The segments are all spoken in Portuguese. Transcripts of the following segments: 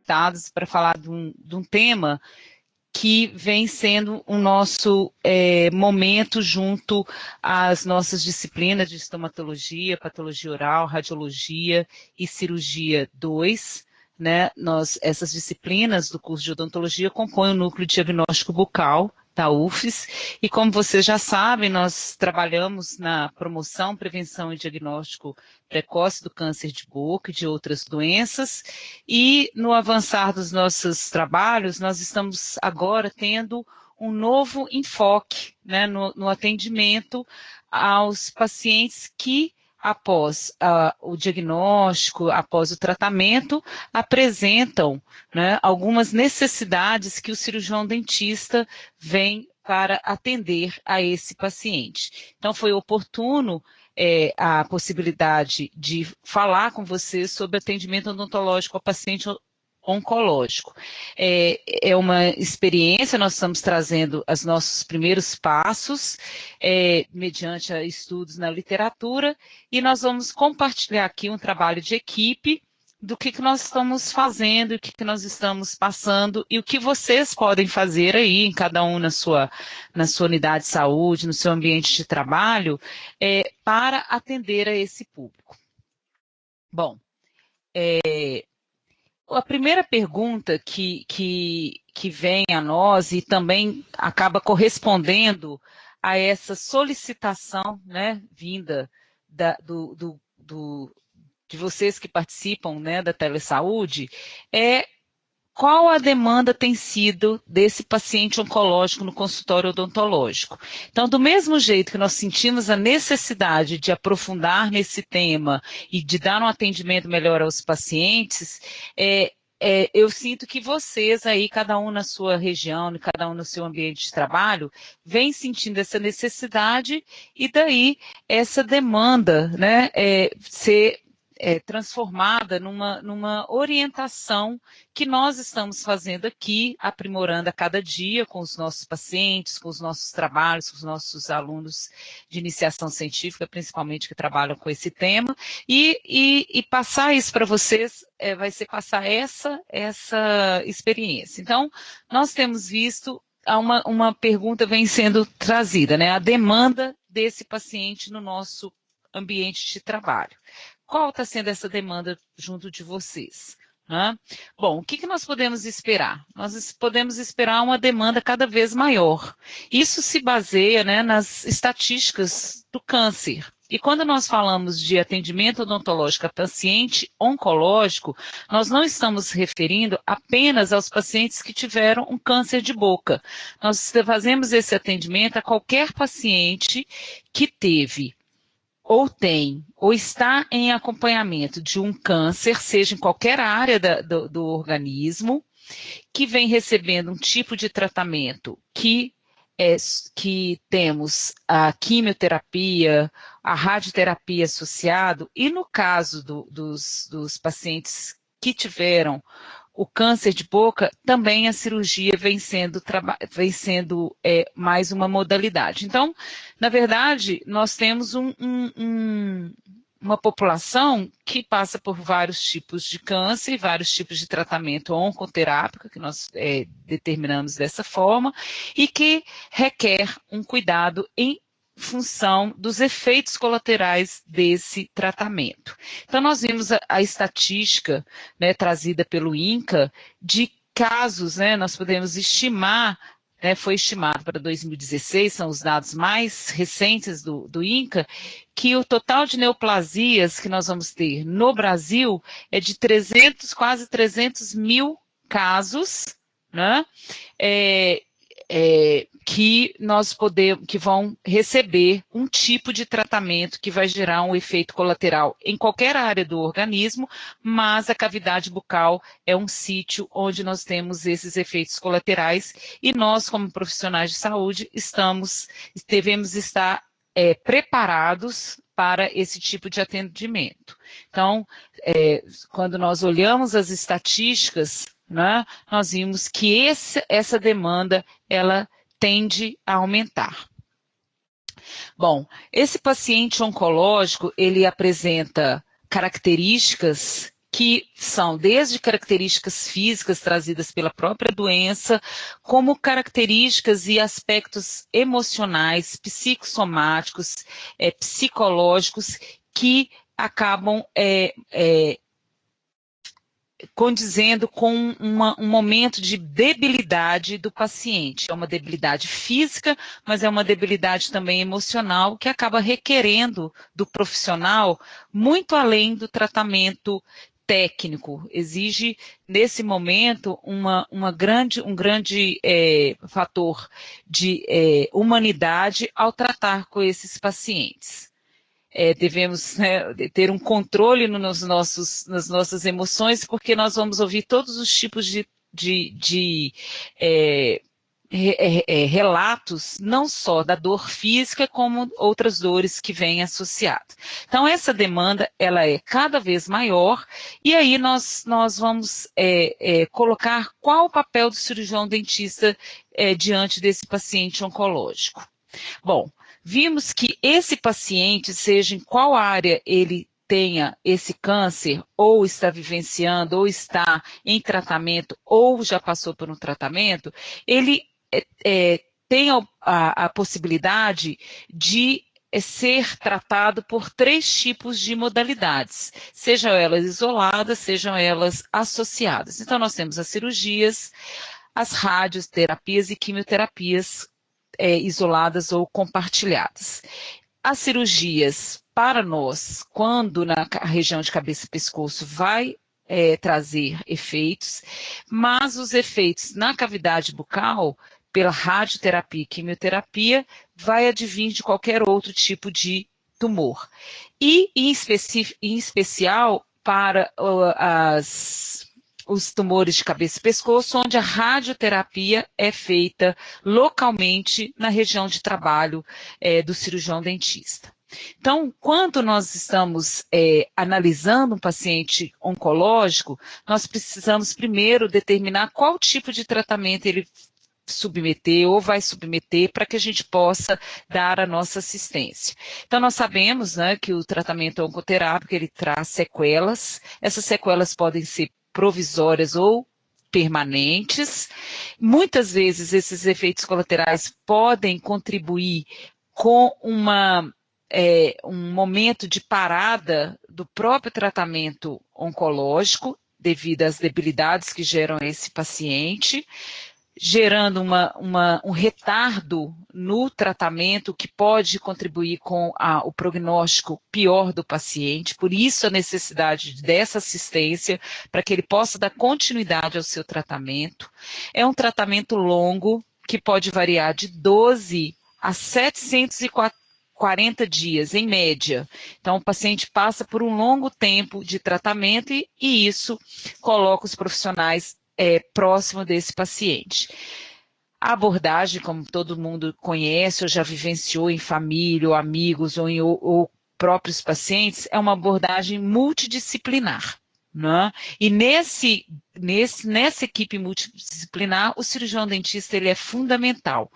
conectados para falar de um tema que vem sendo o nosso momento junto às nossas disciplinas de estomatologia, patologia oral, radiologia e cirurgia 2, né? Essas disciplinas do curso de odontologia compõem o núcleo de diagnóstico bucal da UFES, e como vocês já sabem, nós trabalhamos na promoção, prevenção e diagnóstico precoce do câncer de boca e de outras doenças, e no avançar dos nossos trabalhos, nós estamos agora tendo um novo enfoque, né, no atendimento aos pacientes que, após o diagnóstico, após o tratamento, apresentam, né, algumas necessidades que o cirurgião dentista vem para atender a esse paciente. Então, foi oportuno a possibilidade de falar com vocês sobre atendimento odontológico ao paciente oncológico. É uma experiência, nós estamos trazendo os nossos primeiros passos, mediante estudos na literatura, e nós vamos compartilhar aqui um trabalho de equipe do que nós estamos fazendo, o que nós estamos passando e o que vocês podem fazer aí, em cada um na sua unidade de saúde, no seu ambiente de trabalho, para atender a esse público. Bom, a primeira pergunta que vem a nós e também acaba correspondendo a essa solicitação, né, vinda de vocês que participam, né, da telesaúde, qual a demanda tem sido desse paciente oncológico no consultório odontológico. Então, do mesmo jeito que nós sentimos a necessidade de aprofundar nesse tema e de dar um atendimento melhor aos pacientes, eu sinto que vocês aí, cada um na sua região, cada um no seu ambiente de trabalho, vem sentindo essa necessidade e daí essa demanda, né, ser transformada numa orientação que nós estamos fazendo aqui, aprimorando a cada dia com os nossos pacientes, com os nossos trabalhos, com os nossos alunos de iniciação científica, principalmente que trabalham com esse tema, e passar isso para vocês vai ser passar essa experiência. Então, nós temos visto uma pergunta vem sendo trazida, né? A demanda desse paciente no nosso ambiente de trabalho. Qual está sendo essa demanda junto de vocês? Né? Bom, o que nós podemos esperar? Nós podemos esperar uma demanda cada vez maior. Isso se baseia, né, nas estatísticas do câncer. E quando nós falamos de atendimento odontológico a paciente oncológico, nós não estamos referindo apenas aos pacientes que tiveram um câncer de boca. Nós fazemos esse atendimento a qualquer paciente que teve ou tem, ou está em acompanhamento de um câncer, seja em qualquer área do organismo, que vem recebendo um tipo de tratamento que temos a quimioterapia, a radioterapia associado, e no caso dos pacientes que tiveram o câncer de boca, também a cirurgia vem sendo mais uma modalidade. Então, na verdade, nós temos uma população que passa por vários tipos de câncer, vários tipos de tratamento oncoterápico, que nós determinamos dessa forma, e que requer um cuidado em função dos efeitos colaterais desse tratamento. Então, nós vimos a estatística, né, trazida pelo INCA de casos, né, nós podemos estimar, né, foi estimado para 2016, são os dados mais recentes do INCA, que o total de neoplasias que nós vamos ter no Brasil é de quase 300 mil casos, né, que vão receber um tipo de tratamento que vai gerar um efeito colateral em qualquer área do organismo, mas a cavidade bucal é um sítio onde nós temos esses efeitos colaterais e nós, como profissionais de saúde, devemos estar preparados para esse tipo de atendimento. Então, quando nós olhamos as estatísticas, né, nós vimos que essa demanda, ela tende a aumentar. Bom, esse paciente oncológico, ele apresenta características que são desde características físicas trazidas pela própria doença, como características e aspectos emocionais, psicossomáticos, psicológicos, que acabam condizendo com um momento de debilidade do paciente. É uma debilidade física, mas é uma debilidade também emocional, que acaba requerendo do profissional muito além do tratamento técnico. Exige, nesse momento, um grande fator de humanidade ao tratar com esses pacientes. Devemos, né, ter um controle nas nossas emoções, porque nós vamos ouvir todos os tipos de relatos, não só da dor física, como outras dores que vêm associadas. Então, essa demanda, ela é cada vez maior, e aí nós vamos colocar qual o papel do cirurgião dentista diante desse paciente oncológico. Bom, vimos que esse paciente, seja em qual área ele tenha esse câncer, ou está vivenciando, ou está em tratamento, ou já passou por um tratamento, ele tem a possibilidade de ser tratado por 3 tipos de modalidades, sejam elas isoladas, sejam elas associadas. Então, nós temos as cirurgias, as radioterapias e quimioterapias isoladas ou compartilhadas. As cirurgias, para nós, quando na região de cabeça e pescoço, vai trazer efeitos, mas os efeitos na cavidade bucal, pela radioterapia e quimioterapia, vai advir de qualquer outro tipo de tumor. E, em especial, para os tumores de cabeça e pescoço, onde a radioterapia é feita localmente na região de trabalho do cirurgião dentista. Então, quando nós estamos analisando um paciente oncológico, nós precisamos primeiro determinar qual tipo de tratamento ele submeter ou vai submeter para que a gente possa dar a nossa assistência. Então, nós sabemos, né, que o tratamento oncoterápico, ele traz sequelas. Essas sequelas podem ser provisórias ou permanentes. Muitas vezes esses efeitos colaterais podem contribuir com um momento de parada do próprio tratamento oncológico, devido às debilidades que geram esse paciente, gerando um retardo no tratamento que pode contribuir com o prognóstico pior do paciente, por isso a necessidade dessa assistência, para que ele possa dar continuidade ao seu tratamento. É um tratamento longo, que pode variar de 12 a 740 dias, em média. Então, o paciente passa por um longo tempo de tratamento e isso coloca os profissionais próximo desse paciente. A abordagem, como todo mundo conhece, ou já vivenciou em família, ou amigos, ou próprios pacientes, é uma abordagem multidisciplinar. Né? E nessa equipe multidisciplinar, o cirurgião dentista ele é fundamental.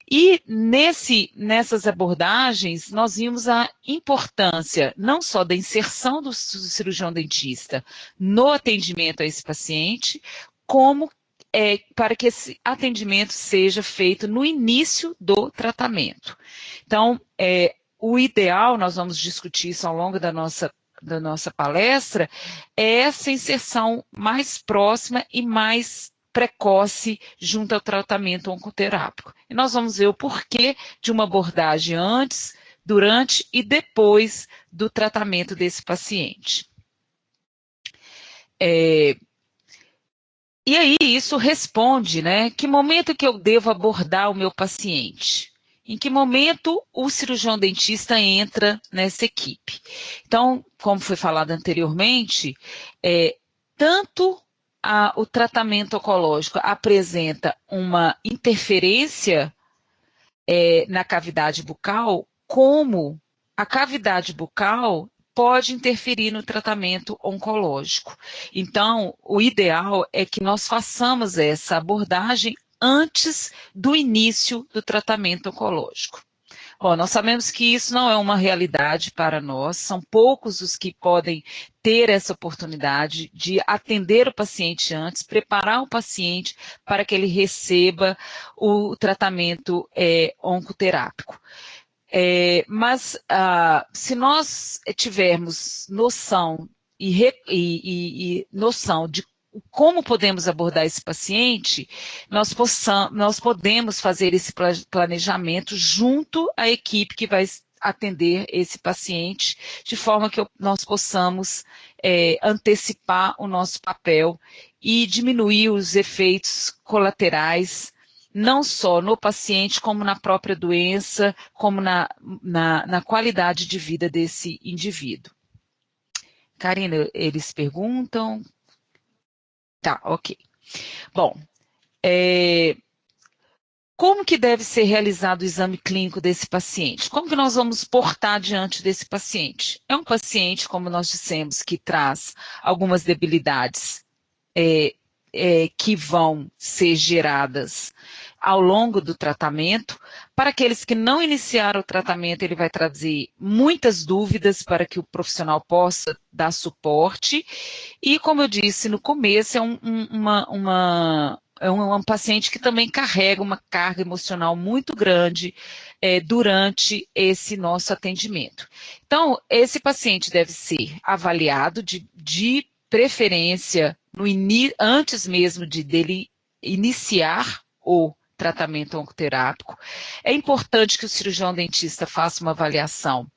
E nessas abordagens, nós vimos a importância não só da inserção do cirurgião dentista no atendimento a esse paciente, como para que esse atendimento seja feito no início do tratamento. Então, o ideal, nós vamos discutir isso ao longo da nossa palestra, é essa inserção mais próxima e mais precoce junto ao tratamento oncoterápico. E nós vamos ver o porquê de uma abordagem antes, durante e depois do tratamento desse paciente. E aí isso responde, né? Que momento que eu devo abordar o meu paciente? Em que momento o cirurgião dentista entra nessa equipe? Então, como foi falado anteriormente, tanto o tratamento oncológico apresenta uma interferência na cavidade bucal, como a cavidade bucal pode interferir no tratamento oncológico. Então, o ideal é que nós façamos essa abordagem antes do início do tratamento oncológico. Bom, nós sabemos que isso não é uma realidade para nós, são poucos os que podem ter essa oportunidade de atender o paciente antes, preparar o paciente para que ele receba o tratamento oncoterápico. Mas se nós tivermos noção e noção de como podemos abordar esse paciente, nós podemos fazer esse planejamento junto à equipe que vai atender esse paciente, de forma que nós possamos antecipar o nosso papel e diminuir os efeitos colaterais, não só no paciente, como na própria doença, como na qualidade de vida desse indivíduo. Karina, eles perguntam... Tá, ok. Bom, como que deve ser realizado o exame clínico desse paciente? Como que nós vamos portar diante desse paciente? É um paciente, como nós dissemos, que traz algumas debilidades que vão ser geradas ao longo do tratamento. Para aqueles que não iniciaram o tratamento, ele vai trazer muitas dúvidas para que o profissional possa dar suporte. E, como eu disse no começo, é um paciente que também carrega uma carga emocional muito grande durante esse nosso atendimento. Então, esse paciente deve ser avaliado de preferência antes mesmo dele iniciar o tratamento oncoterápico. É importante que o cirurgião dentista faça uma avaliação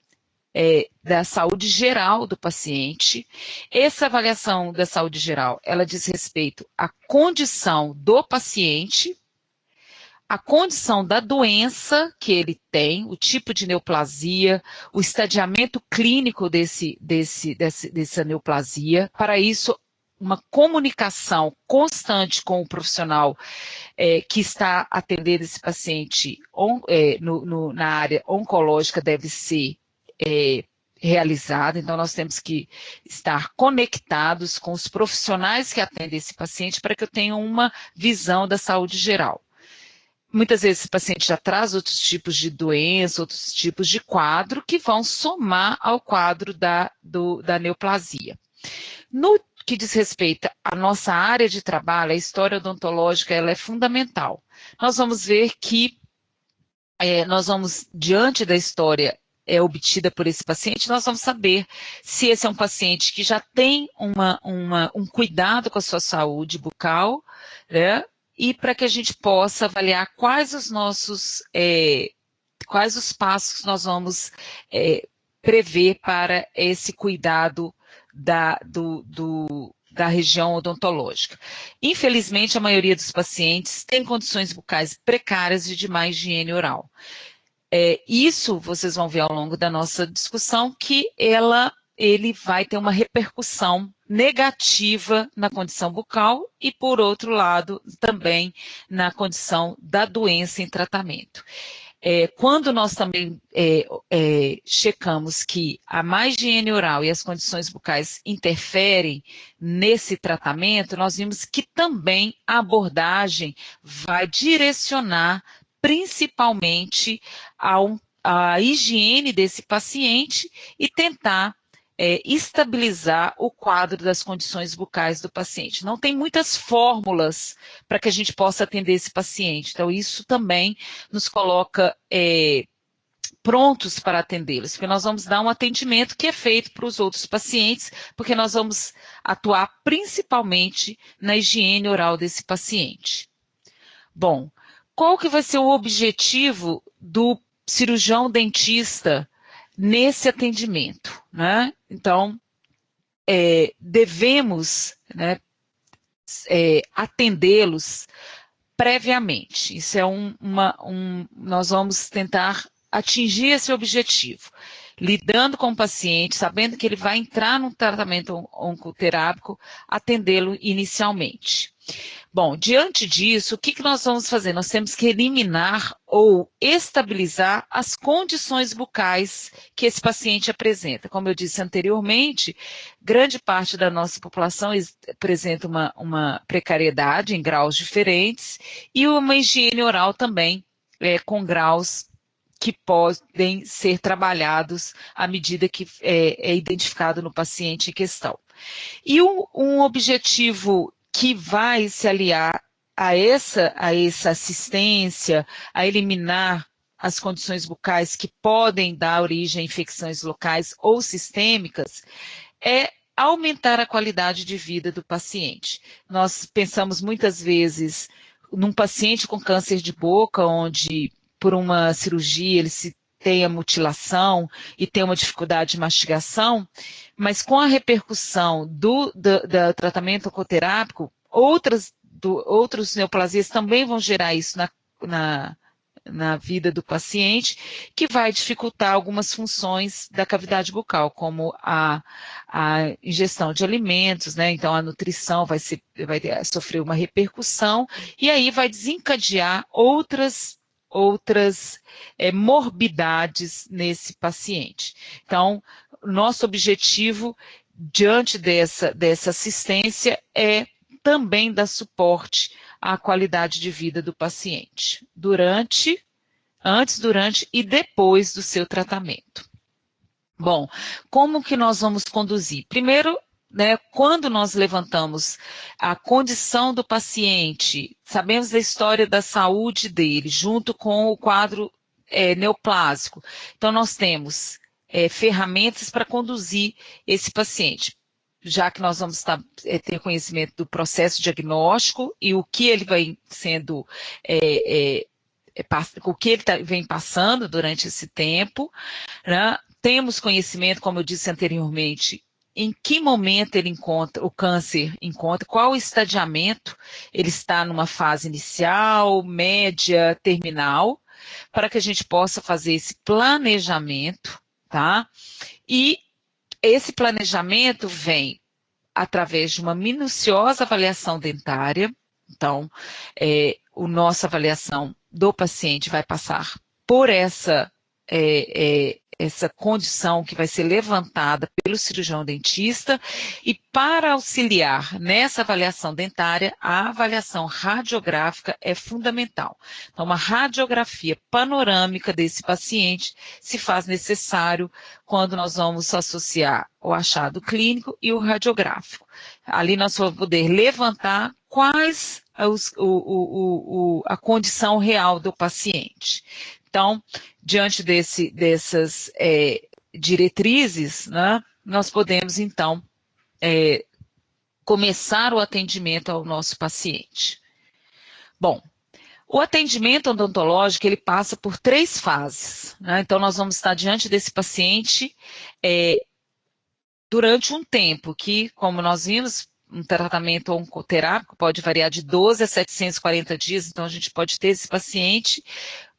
da saúde geral do paciente. Essa avaliação da saúde geral, ela diz respeito à condição do paciente, a condição da doença que ele tem, o tipo de neoplasia, o estadiamento clínico dessa neoplasia. Para isso, uma comunicação constante com o profissional que está atendendo esse paciente na área oncológica deve ser realizada. Então, nós temos que estar conectados com os profissionais que atendem esse paciente para que eu tenha uma visão da saúde geral. Muitas vezes esse paciente já traz outros tipos de doença, outros tipos de quadro que vão somar ao quadro da neoplasia. No que diz respeito à nossa área de trabalho, a história odontológica ela é fundamental. Nós vamos ver que diante da história obtida por esse paciente, nós vamos saber se esse é um paciente que já tem um cuidado com a sua saúde bucal, né? E para que a gente possa avaliar quais os passos que nós vamos prever para esse cuidado da região odontológica. Infelizmente, a maioria dos pacientes tem condições bucais precárias e de má higiene oral. Isso vocês vão ver ao longo da nossa discussão que ele vai ter uma repercussão negativa na condição bucal e, por outro lado, também na condição da doença em tratamento. Quando nós também checamos que a má higiene oral e as condições bucais interferem nesse tratamento, nós vimos que também a abordagem vai direcionar principalmente a higiene desse paciente e tentar estabilizar o quadro das condições bucais do paciente. Não tem muitas fórmulas para que a gente possa atender esse paciente, então isso também nos coloca prontos para atendê-los, porque nós vamos dar um atendimento que é feito para os outros pacientes, porque nós vamos atuar principalmente na higiene oral desse paciente. Bom, qual que vai ser o objetivo do cirurgião dentista nesse atendimento, né? Então, devemos, né, atendê-los previamente. Isso é nós vamos tentar atingir esse objetivo, lidando com o paciente, sabendo que ele vai entrar num tratamento oncoterápico, atendê-lo inicialmente. Bom, diante disso, o que nós vamos fazer? Nós temos que eliminar ou estabilizar as condições bucais que esse paciente apresenta. Como eu disse anteriormente, grande parte da nossa população apresenta uma precariedade em graus diferentes e uma higiene oral também com graus que podem ser trabalhados à medida que é identificado no paciente em questão. E um objetivo que vai se aliar a essa assistência, a eliminar as condições bucais que podem dar origem a infecções locais ou sistêmicas, é aumentar a qualidade de vida do paciente. Nós pensamos muitas vezes num paciente com câncer de boca, onde por uma cirurgia ele se tem a mutilação e tem uma dificuldade de mastigação, mas com a repercussão do tratamento oncoterápico, outros neoplasias também vão gerar isso na vida do paciente, que vai dificultar algumas funções da cavidade bucal, como a ingestão de alimentos, né? Então a nutrição vai sofrer uma repercussão, e aí vai desencadear outras morbidades nesse paciente. Então, nosso objetivo, diante dessa assistência, é também dar suporte à qualidade de vida do paciente, antes, durante e depois do seu tratamento. Bom, como que nós vamos conduzir? Primeiro, né, quando nós levantamos a condição do paciente, sabemos da história da saúde dele, junto com o quadro neoplásico. Então, nós temos ferramentas para conduzir esse paciente, já que nós vamos ter conhecimento do processo diagnóstico e o que ele vai sendo, o que ele vem passando durante esse tempo, né? Temos conhecimento, como eu disse anteriormente, em que momento o câncer encontra, qual o estadiamento, ele está numa fase inicial, média, terminal, para que a gente possa fazer esse planejamento, tá? E esse planejamento vem através de uma minuciosa avaliação dentária. Então, a nossa avaliação do paciente vai passar por essa condição que vai ser levantada pelo cirurgião dentista, e para auxiliar nessa avaliação dentária, a avaliação radiográfica é fundamental. Então, uma radiografia panorâmica desse paciente se faz necessário quando nós vamos associar o achado clínico e o radiográfico. Ali nós vamos poder levantar quais a condição real do paciente. Então, diante dessas diretrizes, né, nós podemos, então, começar o atendimento ao nosso paciente. Bom, o atendimento odontológico, ele passa por 3 fases, né? Então, nós vamos estar diante desse paciente durante um tempo que, como nós vimos, um tratamento oncoterápico pode variar de 12 a 740 dias, então a gente pode ter esse paciente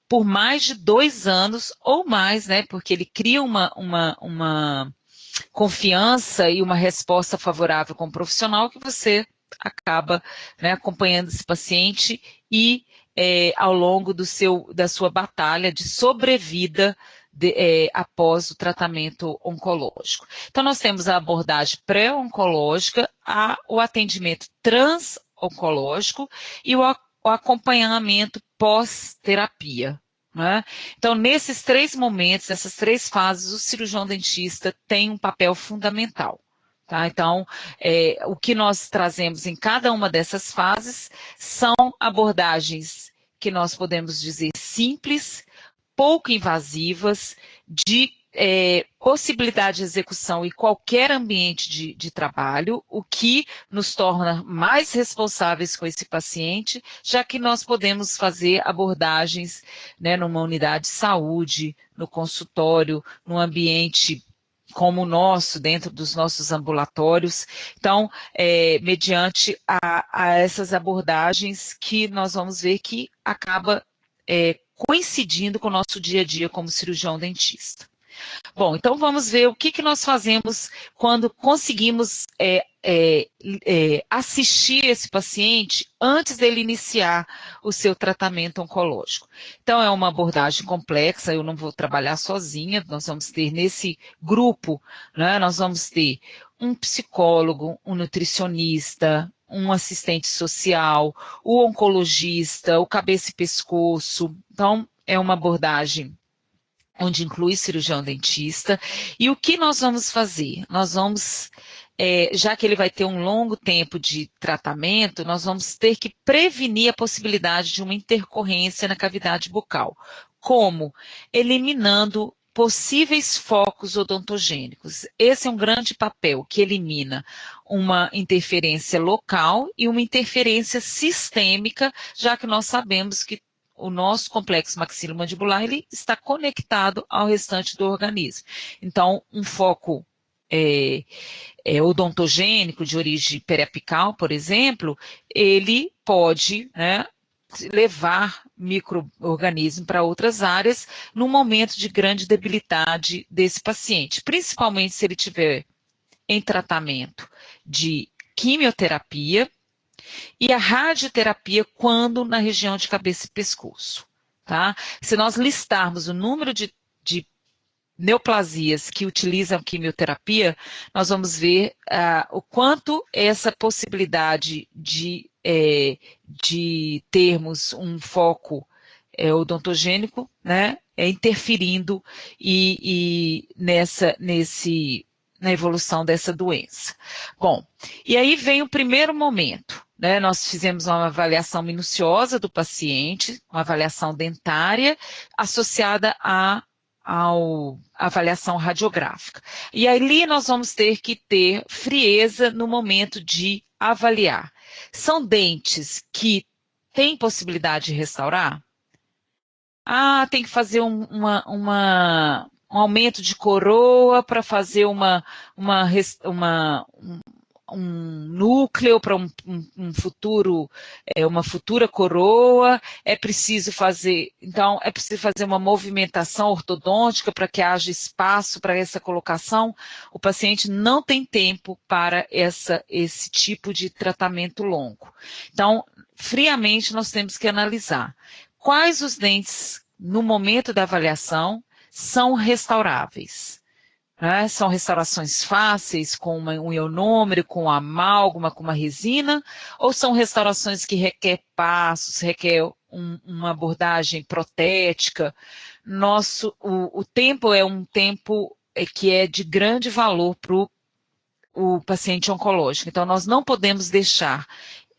por mais de 2 anos ou mais, né? Porque ele cria uma confiança e uma resposta favorável com o profissional, que você acaba, né, acompanhando esse paciente e ao longo da sua batalha de sobrevida após o tratamento oncológico. Então, nós temos a abordagem pré-oncológica, o atendimento trans-oncológico e o acompanhamento pós-terapia. Né? Então, nesses 3 momentos, nessas 3 fases, o cirurgião dentista tem um papel fundamental. Tá? Então, o que nós trazemos em cada uma dessas fases são abordagens que nós podemos dizer simples, pouco invasivas, de possibilidade de execução em qualquer ambiente de trabalho, o que nos torna mais responsáveis com esse paciente, já que nós podemos fazer abordagens, né, numa unidade de saúde, no consultório, num ambiente como o nosso, dentro dos nossos ambulatórios. Então, mediante a essas abordagens que nós vamos ver que acaba coincidindo com o nosso dia a dia como cirurgião dentista. Bom, então vamos ver o que nós fazemos quando conseguimos assistir esse paciente antes dele iniciar o seu tratamento oncológico. Então, é uma abordagem complexa, eu não vou trabalhar sozinha, nós vamos ter nesse grupo, né, nós vamos ter um psicólogo, um nutricionista, um assistente social, o oncologista, o cabeça e pescoço. Então, é uma abordagem onde inclui cirurgião dentista. E o que nós vamos fazer? Nós vamos, já que ele vai ter um longo tempo de tratamento, nós vamos ter que prevenir a possibilidade de uma intercorrência na cavidade bucal. Como? Eliminando possíveis focos odontogênicos. Esse é um grande papel que elimina uma interferência local e uma interferência sistêmica, já que nós sabemos que o nosso complexo maxilomandibular ele está conectado ao restante do organismo. Então, um foco odontogênico de origem periapical, por exemplo, ele pode, né, levar micro-organismos para outras áreas no momento de grande debilidade desse paciente, principalmente se ele tiver em tratamento de quimioterapia e a radioterapia quando na região de cabeça e pescoço, tá? Se nós listarmos o número de neoplasias que utilizam quimioterapia, nós vamos ver o quanto essa possibilidade de termos um foco odontogênico, né, interferindo na evolução dessa doença. Bom, e aí vem o primeiro momento, né, nós fizemos uma avaliação minuciosa do paciente, uma avaliação dentária, associada à avaliação radiográfica. E ali nós vamos ter que ter frieza no momento de avaliar. São dentes que têm possibilidade de restaurar? Tem que fazer um aumento de coroa para fazer um núcleo para um futuro, uma futura coroa, é preciso fazer uma movimentação ortodôntica para que haja espaço para essa colocação. O paciente não tem tempo para esse tipo de tratamento longo. Então, friamente, nós temos que analisar quais os dentes, no momento da avaliação, são restauráveis. Né? São restaurações fáceis, com um ionômero, com amálgama, com uma resina, ou são restaurações que requer passos, requer uma abordagem protética? O tempo é um tempo que é de grande valor para o paciente oncológico, então nós não podemos deixar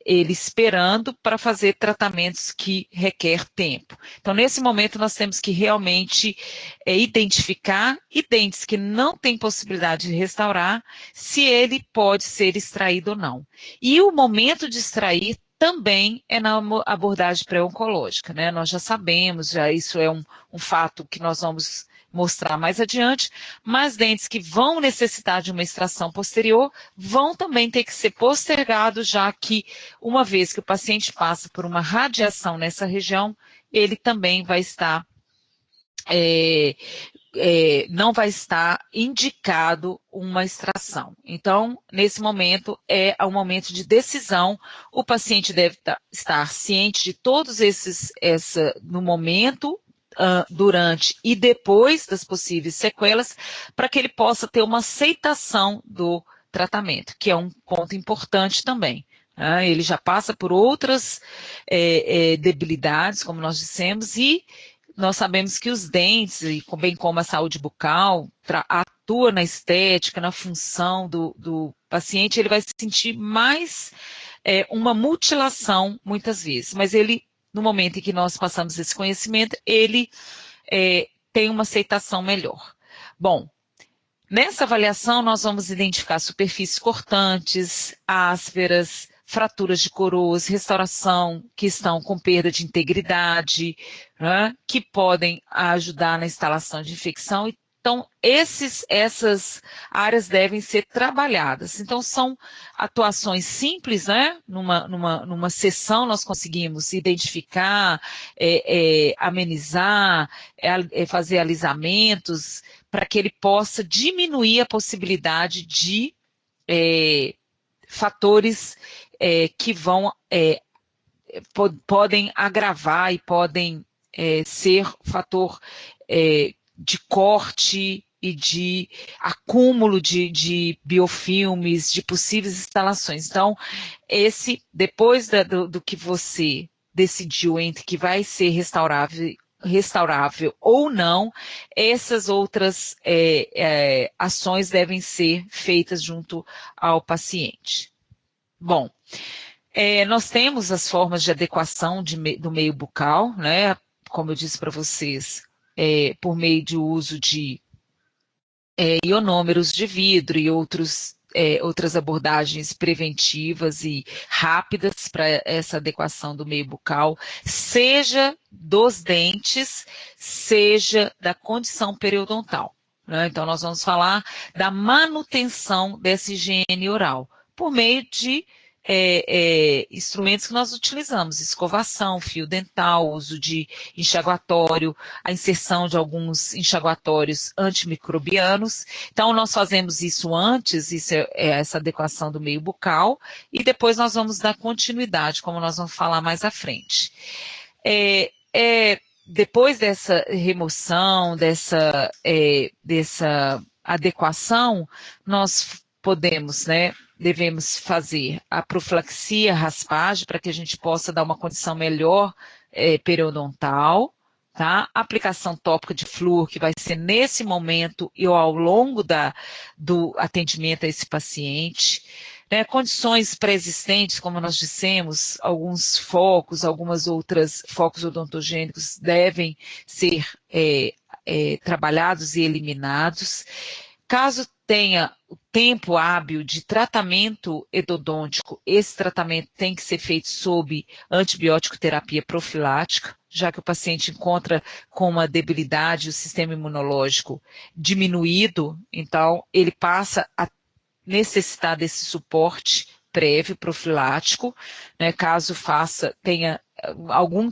ele esperando para fazer tratamentos que requer tempo. Então, nesse momento, nós temos que realmente identificar dentes que não têm possibilidade de restaurar, se ele pode ser extraído ou não. E o momento de extrair também é na abordagem pré-oncológica, né? Nós já sabemos, isso é um fato que nós vamos mostrar mais adiante, mas dentes que vão necessitar de uma extração posterior vão também ter que ser postergados, já que uma vez que o paciente passa por uma radiação nessa região, ele também vai estar, não vai estar indicado uma extração. Então, nesse momento, é um momento de decisão, o paciente deve estar ciente de todos no momento, durante e depois das possíveis sequelas, para que ele possa ter uma aceitação do tratamento, que é um ponto importante também. Ele já passa por outras debilidades, como nós dissemos, e nós sabemos que os dentes, bem como a saúde bucal, atua na estética, na função do paciente, ele vai sentir mais uma mutilação muitas vezes, mas ele, no momento em que nós passamos esse conhecimento, ele tem uma aceitação melhor. Bom, nessa avaliação nós vamos identificar superfícies cortantes, ásperas, fraturas de coroas, restauração que estão com perda de integridade, né, que podem ajudar na instalação de infecção. Então, essas áreas devem ser trabalhadas. Então, são atuações simples, né? Numa sessão nós conseguimos identificar, amenizar, fazer alisamentos, para que ele possa diminuir a possibilidade de fatores que podem agravar e podem ser fator de corte e de acúmulo de biofilmes, de possíveis instalações. Então, depois do que você decidiu entre que vai ser restaurável restaurável ou não, essas outras ações devem ser feitas junto ao paciente. Bom, nós temos as formas de adequação do meio bucal, né? Como eu disse para vocês, por meio de uso de ionômeros de vidro e outras abordagens preventivas e rápidas para essa adequação do meio bucal, seja dos dentes, seja da condição periodontal, né? Então, nós vamos falar da manutenção dessa higiene oral, por meio de instrumentos que nós utilizamos, escovação, fio dental, uso de enxaguatório, a inserção de alguns enxaguatórios antimicrobianos. Então, nós fazemos isso antes, essa adequação do meio bucal, e depois nós vamos dar continuidade, como nós vamos falar mais à frente. Depois dessa remoção, dessa adequação, nós devemos fazer a profilaxia, raspagem, para que a gente possa dar uma condição melhor periodontal, tá? Aplicação tópica de flúor, que vai ser nesse momento e ao longo do atendimento a esse paciente. Né? Condições pré-existentes, como nós dissemos, alguns focos, algumas outras focos odontogênicos devem ser trabalhados e eliminados. Caso tenha o tempo hábil de tratamento endodôntico, esse tratamento tem que ser feito sob antibiótico terapia profilática, já que o paciente encontra com uma debilidade, o sistema imunológico diminuído, então ele passa a necessitar desse suporte prévio profilático, né, caso tenha algum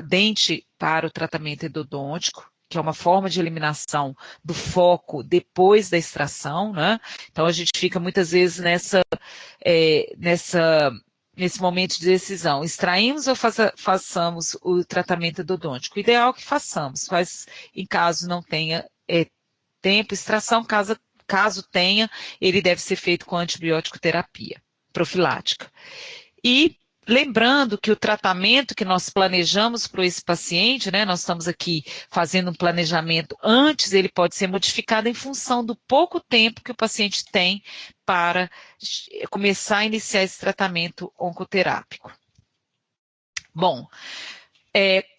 dente para o tratamento endodôntico, que é uma forma de eliminação do foco depois da extração, né? Então, a gente fica muitas vezes nesse momento de decisão, extraímos ou façamos o tratamento endodôntico? O ideal é que façamos, mas em caso não tenha tempo, extração, caso tenha, ele deve ser feito com antibiótico terapia profilática. E lembrando que o tratamento que nós planejamos para esse paciente, né, nós estamos aqui fazendo um planejamento antes, ele pode ser modificado em função do pouco tempo que o paciente tem para começar a iniciar esse tratamento oncoterápico. Bom,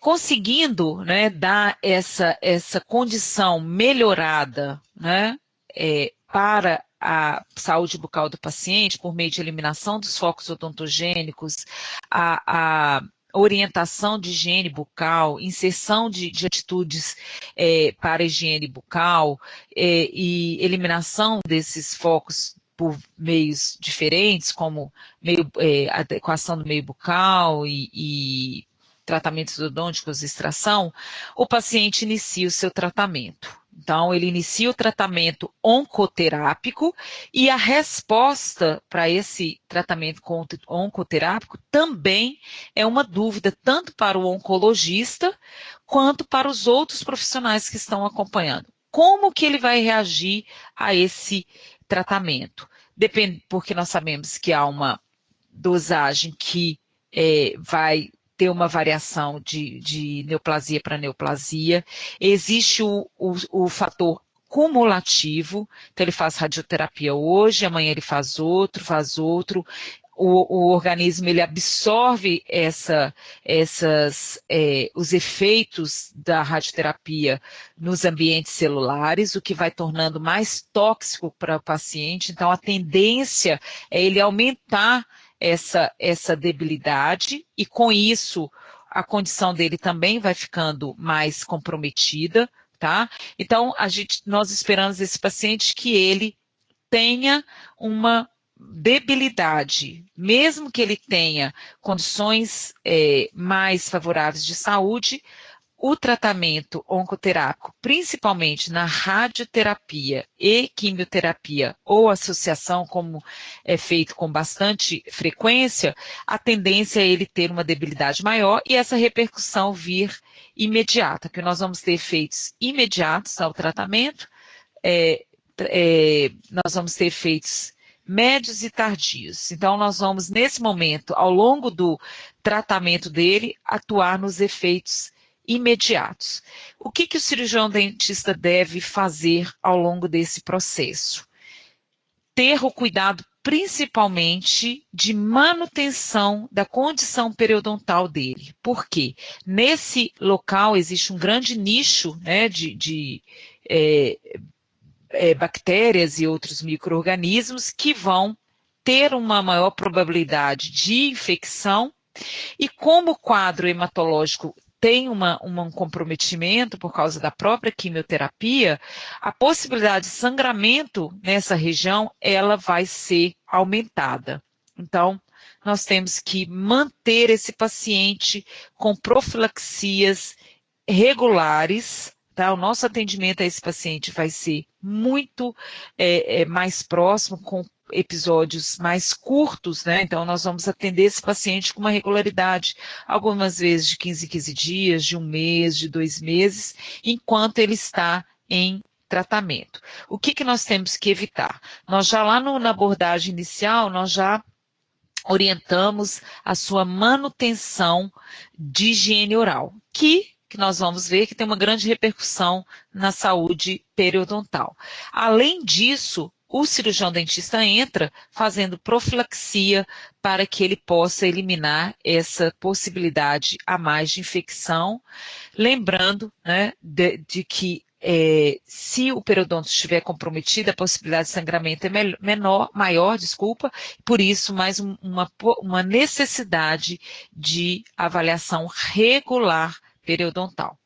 conseguindo, né, dar essa condição melhorada, né, para a saúde bucal do paciente, por meio de eliminação dos focos odontogênicos, a orientação de higiene bucal, inserção de atitudes para a higiene bucal e eliminação desses focos por meios diferentes, como adequação do meio bucal e tratamentos endodônticos, extração, o paciente inicia o seu tratamento. Então, ele inicia o tratamento oncoterápico e a resposta para esse tratamento oncoterápico também é uma dúvida tanto para o oncologista quanto para os outros profissionais que estão acompanhando. Como que ele vai reagir a esse tratamento? Depende, porque nós sabemos que há uma dosagem que vai ter uma variação de neoplasia para neoplasia. Existe o fator cumulativo, então ele faz radioterapia hoje, amanhã ele faz outro. O organismo ele absorve os efeitos da radioterapia nos ambientes celulares, o que vai tornando mais tóxico para o paciente. Então, a tendência é ele aumentar essa debilidade e, com isso, a condição dele também vai ficando mais comprometida, tá? Então, nós esperamos esse paciente que ele tenha uma debilidade, mesmo que ele tenha condições mais favoráveis de saúde, o tratamento oncoterápico, principalmente na radioterapia e quimioterapia ou associação, como é feito com bastante frequência, a tendência é ele ter uma debilidade maior e essa repercussão vir imediata, que nós vamos ter efeitos imediatos ao tratamento, nós vamos ter efeitos médios e tardios. Então, nós vamos, nesse momento, ao longo do tratamento dele, atuar nos efeitos imediatos. O que o cirurgião dentista deve fazer ao longo desse processo? Ter o cuidado principalmente de manutenção da condição periodontal dele. Por quê? Nesse local existe um grande nicho, né, de bactérias e outros micro-organismos que vão ter uma maior probabilidade de infecção, e como o quadro hematológico tem um comprometimento por causa da própria quimioterapia, a possibilidade de sangramento nessa região, ela vai ser aumentada. Então, nós temos que manter esse paciente com profilaxias regulares, tá? O nosso atendimento a esse paciente vai ser muito mais próximo, com episódios mais curtos, né? Então, nós vamos atender esse paciente com uma regularidade, algumas vezes de 15 em 15 dias, de 1 mês, de 2 meses, enquanto ele está em tratamento. O que nós temos que evitar? Nós já lá na abordagem inicial, nós já orientamos a sua manutenção de higiene oral, que nós vamos ver que tem uma grande repercussão na saúde periodontal. Além disso, o cirurgião dentista entra fazendo profilaxia para que ele possa eliminar essa possibilidade a mais de infecção, lembrando, né, de que se o periodonto estiver comprometido, a possibilidade de sangramento é maior, por isso mais uma necessidade de avaliação regular periodontal.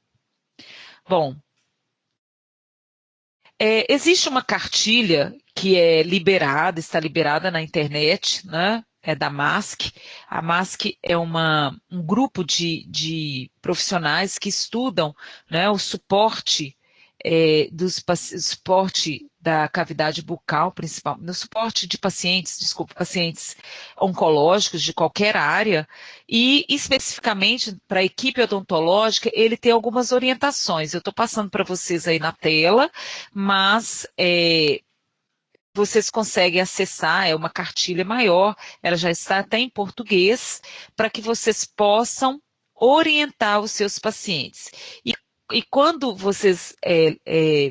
Bom, existe uma cartilha que está liberada na internet, né? É da MASC. A MASC é um grupo de profissionais que estudam, né, o suporte suporte da cavidade bucal, principalmente, no suporte de pacientes oncológicos de qualquer área, e especificamente para a equipe odontológica, ele tem algumas orientações. Eu estou passando para vocês aí na tela, mas vocês conseguem acessar, é uma cartilha maior, ela já está até em português, para que vocês possam orientar os seus pacientes. E quando vocês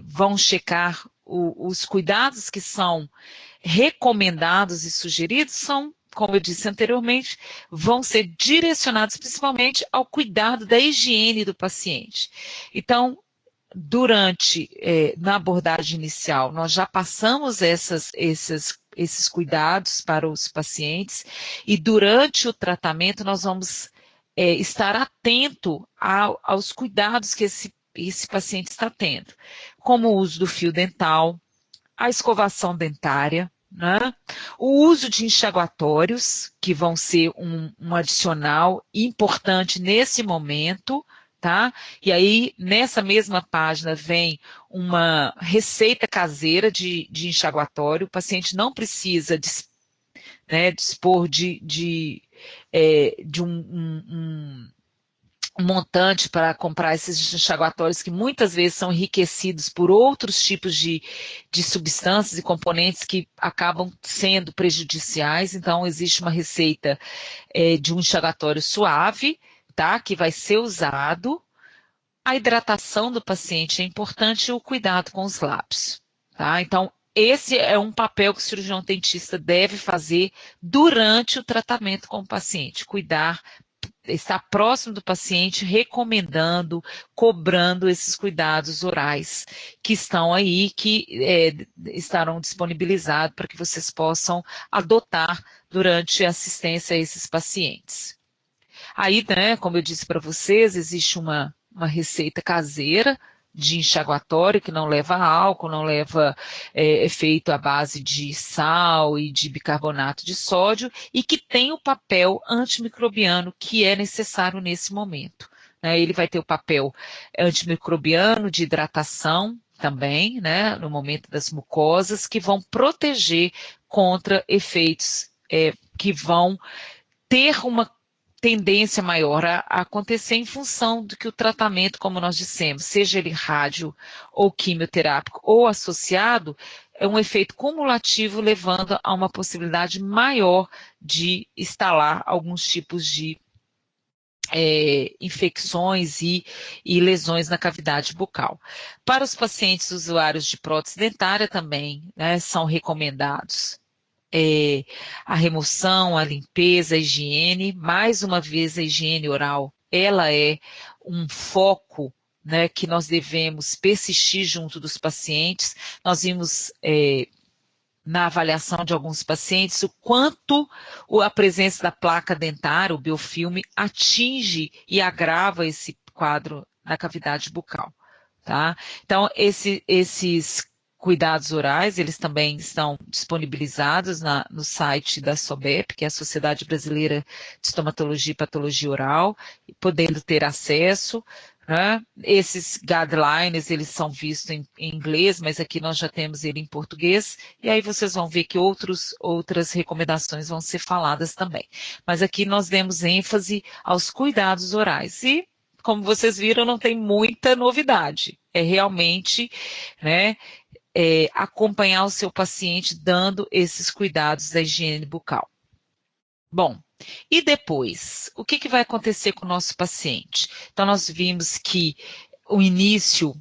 vão checar os cuidados que são recomendados e sugeridos, são, como eu disse anteriormente, vão ser direcionados principalmente ao cuidado da higiene do paciente. Então, na abordagem inicial, nós já passamos esses cuidados para os pacientes, e durante o tratamento nós vamos estar atento aos cuidados que esse paciente está tendo, como o uso do fio dental, a escovação dentária, né? O uso de enxaguatórios, que vão ser um adicional importante nesse momento, tá? E aí, nessa mesma página, vem uma receita caseira de enxaguatório. O paciente não precisa dispor de um montante para comprar esses enxaguatórios, que muitas vezes são enriquecidos por outros tipos de substâncias e componentes que acabam sendo prejudiciais. Então, existe uma receita de um enxaguatório suave, tá? Que vai ser usado. A hidratação do paciente é importante, e o cuidado com os lábios, tá? Então, esse é um papel que o cirurgião dentista deve fazer durante o tratamento com o paciente, cuidar, estar próximo do paciente, recomendando, cobrando esses cuidados orais que estão aí, que estarão disponibilizados para que vocês possam adotar durante a assistência a esses pacientes. Aí, né, como eu disse para vocês, existe uma receita caseira de enxaguatório que não leva álcool, não leva efeito à base de sal e de bicarbonato de sódio, e que tem o papel antimicrobiano que é necessário nesse momento, né? Ele vai ter o papel antimicrobiano de hidratação também, né, no momento das mucosas, que vão proteger contra efeitos que vão ter uma tendência maior a acontecer em função do que o tratamento, como nós dissemos, seja ele rádio ou quimioterápico ou associado, é um efeito cumulativo, levando a uma possibilidade maior de instalar alguns tipos de infecções e lesões na cavidade bucal. Para os pacientes usuários de prótese dentária também, né, são recomendados a remoção, a limpeza, a higiene. Mais uma vez, a higiene oral, ela é um foco, né, que nós devemos persistir junto dos pacientes. Nós vimos na avaliação de alguns pacientes, o quanto a presença da placa dentária, o biofilme, atinge e agrava esse quadro na cavidade bucal, tá? Então, esses cuidados orais, eles também estão disponibilizados no site da SOBEP, que é a Sociedade Brasileira de Estomatologia e Patologia Oral, podendo ter acesso, né? Esses guidelines, eles são vistos em inglês, mas aqui nós já temos ele em português, e aí vocês vão ver que outras recomendações vão ser faladas também. Mas aqui nós demos ênfase aos cuidados orais, e como vocês viram, não tem muita novidade, é realmente, né, acompanhar o seu paciente dando esses cuidados da higiene bucal. Bom, e depois, o que vai acontecer com o nosso paciente? Então, nós vimos que com o início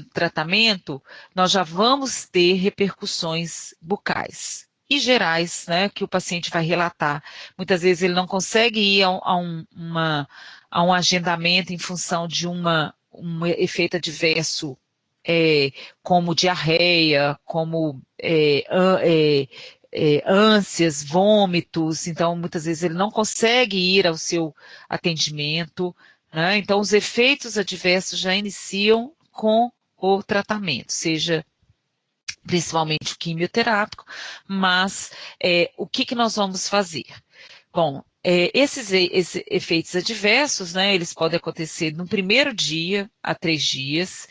do tratamento, nós já vamos ter repercussões bucais e gerais, né, que o paciente vai relatar. Muitas vezes ele não consegue ir a um agendamento em função de um efeito adverso, como diarreia, como ânsias, vômitos, então muitas vezes ele não consegue ir ao seu atendimento, né? Então os efeitos adversos já iniciam com o tratamento, seja principalmente o quimioterápico, mas o que nós vamos fazer? Bom, esses efeitos adversos, né, eles podem acontecer no primeiro dia a 3 dias,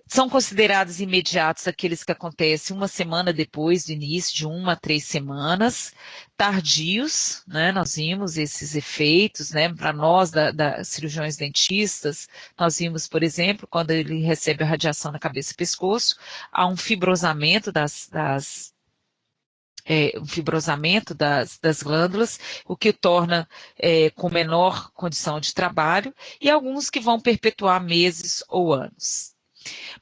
são considerados imediatos aqueles que acontecem uma semana depois do início, de 1 a 3 semanas. Tardios, né, nós vimos esses efeitos, né, para nós, cirurgiões dentistas, nós vimos, por exemplo, quando ele recebe a radiação na cabeça e pescoço, há um fibrosamento das glândulas, o que o torna com menor condição de trabalho, e alguns que vão perpetuar meses ou anos.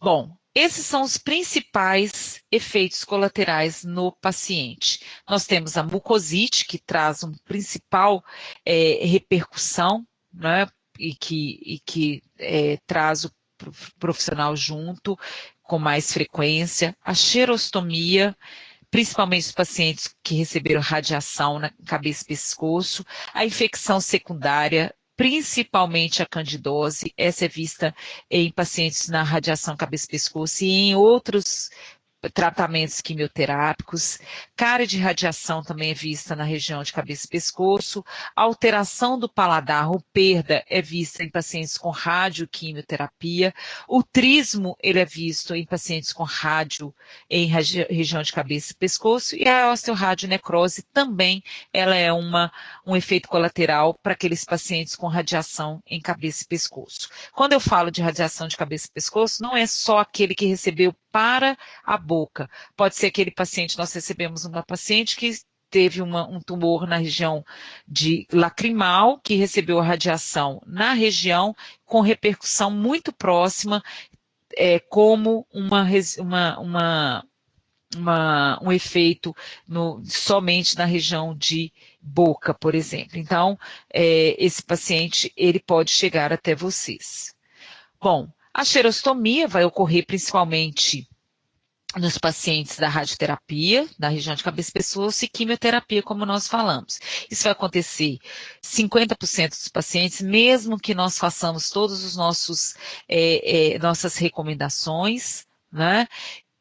Bom, esses são os principais efeitos colaterais no paciente. Nós temos a mucosite, que traz uma principal repercussão, né, e que traz o profissional junto com mais frequência. A xerostomia, principalmente os pacientes que receberam radiação na cabeça e pescoço. A infecção secundária, principalmente a candidose, essa é vista em pacientes na radiação cabeça-pescoço e em outros tratamentos quimioterápicos. Cárie de radiação também é vista na região de cabeça e pescoço. Alteração do paladar ou perda é vista em pacientes com radioquimioterapia. O trismo, ele é visto em pacientes com rádio em região de cabeça e pescoço. E a osteoradionecrose também, ela é um efeito colateral para aqueles pacientes com radiação em cabeça e pescoço. Quando eu falo de radiação de cabeça e pescoço, não é só aquele que recebeu para a boca. Pode ser aquele paciente, nós recebemos uma paciente que teve um tumor na região de lacrimal, que recebeu a radiação na região, com repercussão muito próxima, como um efeito somente na região de boca, por exemplo. Então, esse paciente, ele pode chegar até vocês. Bom, a xerostomia vai ocorrer principalmente nos pacientes da radioterapia, da região de cabeça e pescoço, e quimioterapia, como nós falamos. Isso vai acontecer 50% dos pacientes, mesmo que nós façamos todos os nossas recomendações, né?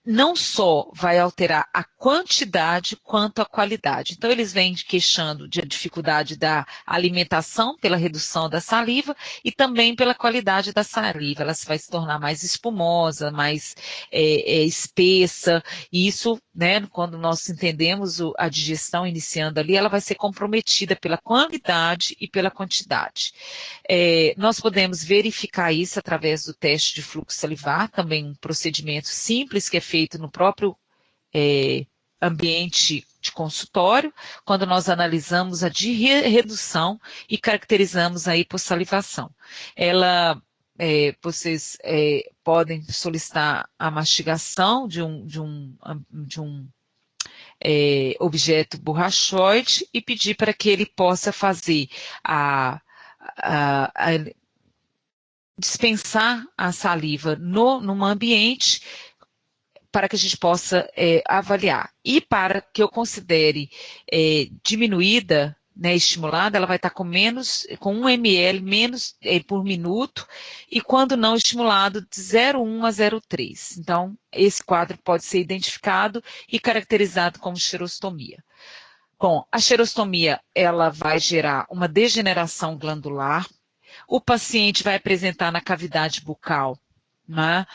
Não só vai alterar a quantidade quanto a qualidade. Então, eles vêm queixando de dificuldade da alimentação pela redução da saliva e também pela qualidade da saliva. Ela vai se tornar mais espumosa, mais espessa, e isso, né, quando nós entendemos a digestão iniciando ali, ela vai ser comprometida pela qualidade e pela quantidade. Nós podemos verificar isso através do teste de fluxo salivar, também um procedimento simples que é feito no próprio ambiente de consultório, quando nós analisamos a de redução e caracterizamos a hipossalivação. Vocês podem solicitar a mastigação de um objeto borrachoide e pedir para que ele possa fazer dispensar a saliva num ambiente para que a gente possa avaliar. E para que eu considere diminuída, né, estimulada, ela vai estar com 1 ml menos por minuto, e quando não estimulado, de 0,1 a 0,3. Então, esse quadro pode ser identificado e caracterizado como xerostomia. Bom, a xerostomia, ela vai gerar uma degeneração glandular. O paciente vai apresentar na cavidade bucal, né,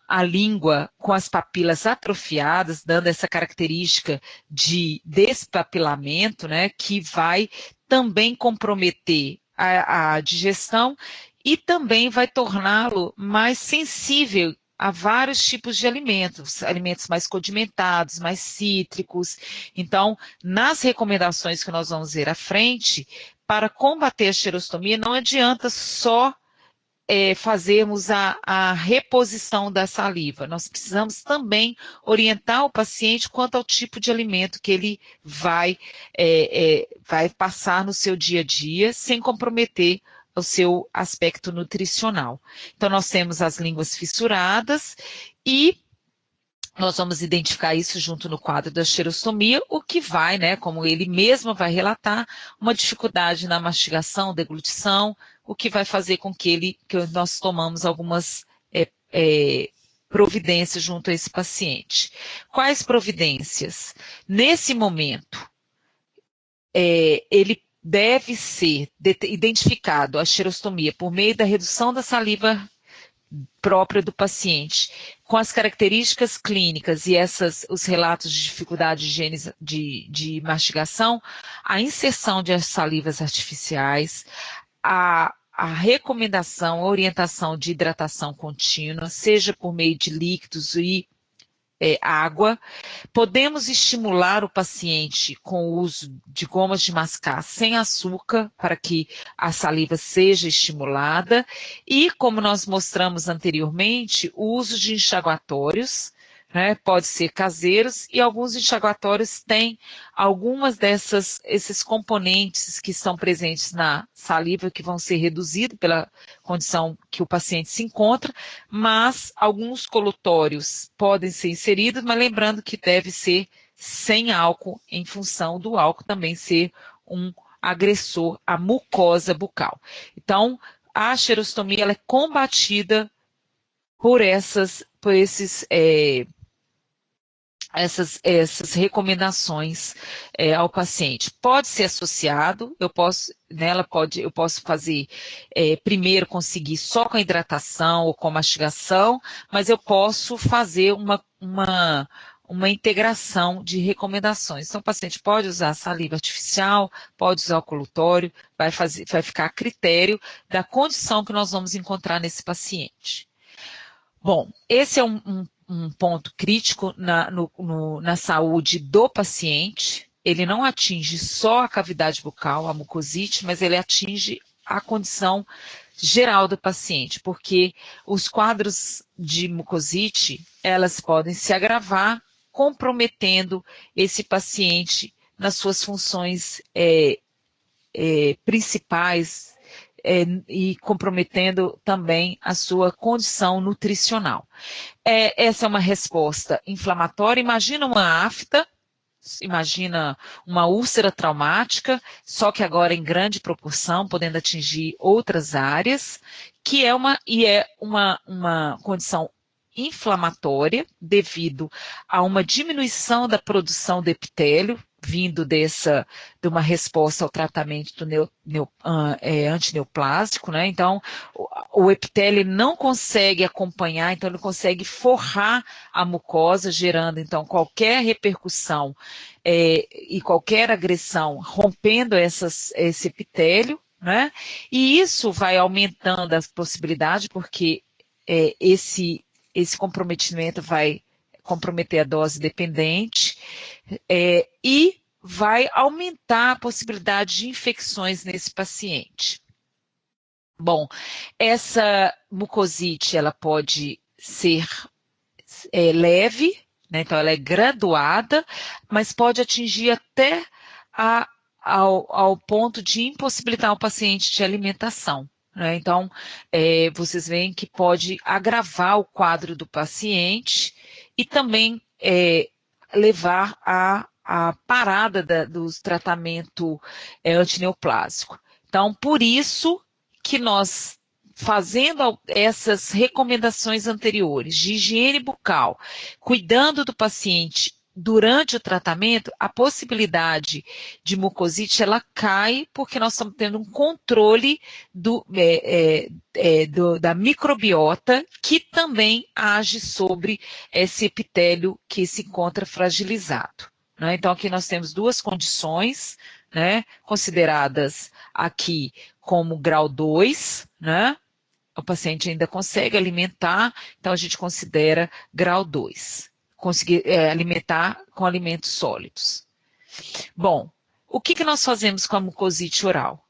a língua com as papilas atrofiadas, dando essa característica de despapilamento, né, que vai também comprometer a digestão e também vai torná-lo mais sensível a vários tipos de alimentos mais condimentados, mais cítricos. Então, nas recomendações que nós vamos ver à frente, para combater a xerostomia, não adianta só fazermos a reposição da saliva. Nós precisamos também orientar o paciente quanto ao tipo de alimento que ele vai passar no seu dia a dia, sem comprometer o seu aspecto nutricional. Então, nós temos as línguas fissuradas e nós vamos identificar isso junto no quadro da xerostomia, o que vai, né, como ele mesmo vai relatar, uma dificuldade na mastigação, deglutição, o que vai fazer com que nós tomamos algumas providências junto a esse paciente. Quais providências? Nesse momento, ele deve ser identificado a xerostomia por meio da redução da saliva própria do paciente, com as características clínicas e os relatos de dificuldade de mastigação, a inserção de salivas artificiais, a recomendação, a orientação de hidratação contínua, seja por meio de líquidos e água. Podemos estimular o paciente com o uso de gomas de mascar sem açúcar, para que a saliva seja estimulada, e, como nós mostramos anteriormente, o uso de enxaguatórios, né, pode ser caseiros, e alguns enxaguatórios têm algumas esses componentes que estão presentes na saliva, que vão ser reduzidos pela condição que o paciente se encontra, mas alguns colutórios podem ser inseridos, mas lembrando que deve ser sem álcool, em função do álcool também ser um agressor à mucosa bucal. Então, a xerostomia ela é combatida por essas recomendações ao paciente. Pode ser associado, eu posso fazer, primeiro conseguir só com a hidratação ou com a mastigação, mas eu posso fazer uma integração de recomendações. Então, o paciente pode usar saliva artificial, pode usar o colutório, vai ficar a critério da condição que nós vamos encontrar nesse paciente. Bom, esse é um ponto crítico na saúde do paciente. Ele não atinge só a cavidade bucal, a mucosite, mas ele atinge a condição geral do paciente, porque os quadros de mucosite, elas podem se agravar, comprometendo esse paciente nas suas funções principais, e comprometendo também a sua condição nutricional. Essa é uma resposta inflamatória. Imagina uma afta, imagina uma úlcera traumática, só que agora em grande proporção, podendo atingir outras áreas, que é uma condição inflamatória devido a uma diminuição da produção do epitélio, vindo de uma resposta ao tratamento antineoplásico, né? Então, o epitélio não consegue acompanhar, então ele consegue forrar a mucosa, gerando, então, qualquer repercussão e qualquer agressão, rompendo esse epitélio, né? E isso vai aumentando as possibilidades, porque esse comprometimento vai comprometer a dose dependente, e vai aumentar a possibilidade de infecções nesse paciente. Bom, essa mucosite, ela pode ser leve, né? Então ela é graduada, mas pode atingir até ao ponto de impossibilitar o paciente de alimentação. Né? Então, vocês veem que pode agravar o quadro do paciente e também levar à parada do tratamento antineoplásico. Então, por isso que nós, fazendo essas recomendações anteriores de higiene bucal, cuidando do paciente durante o tratamento, a possibilidade de mucosite, ela cai porque nós estamos tendo um controle da microbiota que também age sobre esse epitélio que se encontra fragilizado. Né? Então, aqui nós temos duas condições, né, consideradas aqui como grau 2, né? O paciente ainda consegue alimentar, então a gente considera grau 2, conseguir alimentar com alimentos sólidos. Bom, o que nós fazemos com a mucosite oral?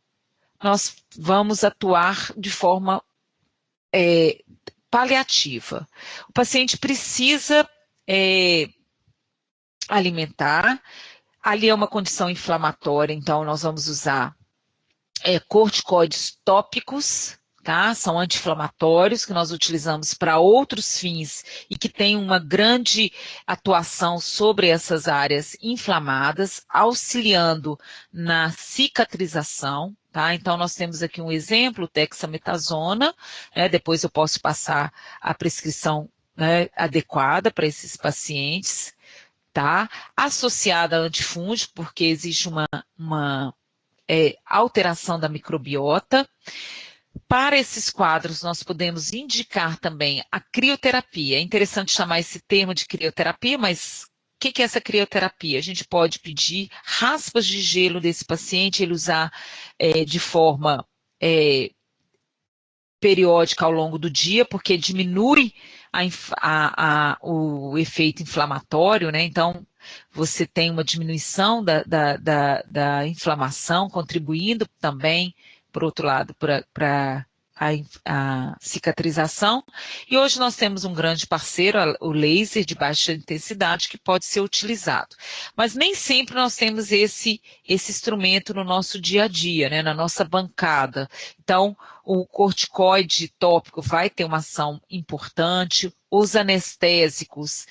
Nós vamos atuar de forma paliativa. O paciente precisa alimentar, ali é uma condição inflamatória, então nós vamos usar corticoides tópicos, tá? São anti-inflamatórios que nós utilizamos para outros fins e que têm uma grande atuação sobre essas áreas inflamadas, auxiliando na cicatrização, tá? Então nós temos aqui um exemplo, dexametasona, né? Depois eu posso passar a prescrição, né, adequada para esses pacientes, tá? Associada a antifúngico, porque existe uma alteração da microbiota. Para esses quadros, nós podemos indicar também a crioterapia. É interessante chamar esse termo de crioterapia, mas o que é essa crioterapia? A gente pode pedir raspas de gelo desse paciente, ele usar de forma periódica ao longo do dia, porque diminui o efeito inflamatório, né? Então, você tem uma diminuição da inflamação, contribuindo também, por outro lado, para a cicatrização. E hoje nós temos um grande parceiro, o laser de baixa intensidade, que pode ser utilizado. Mas nem sempre nós temos esse instrumento no nosso dia a dia, né, na nossa bancada. Então, o corticoide tópico vai ter uma ação importante, os anestésicos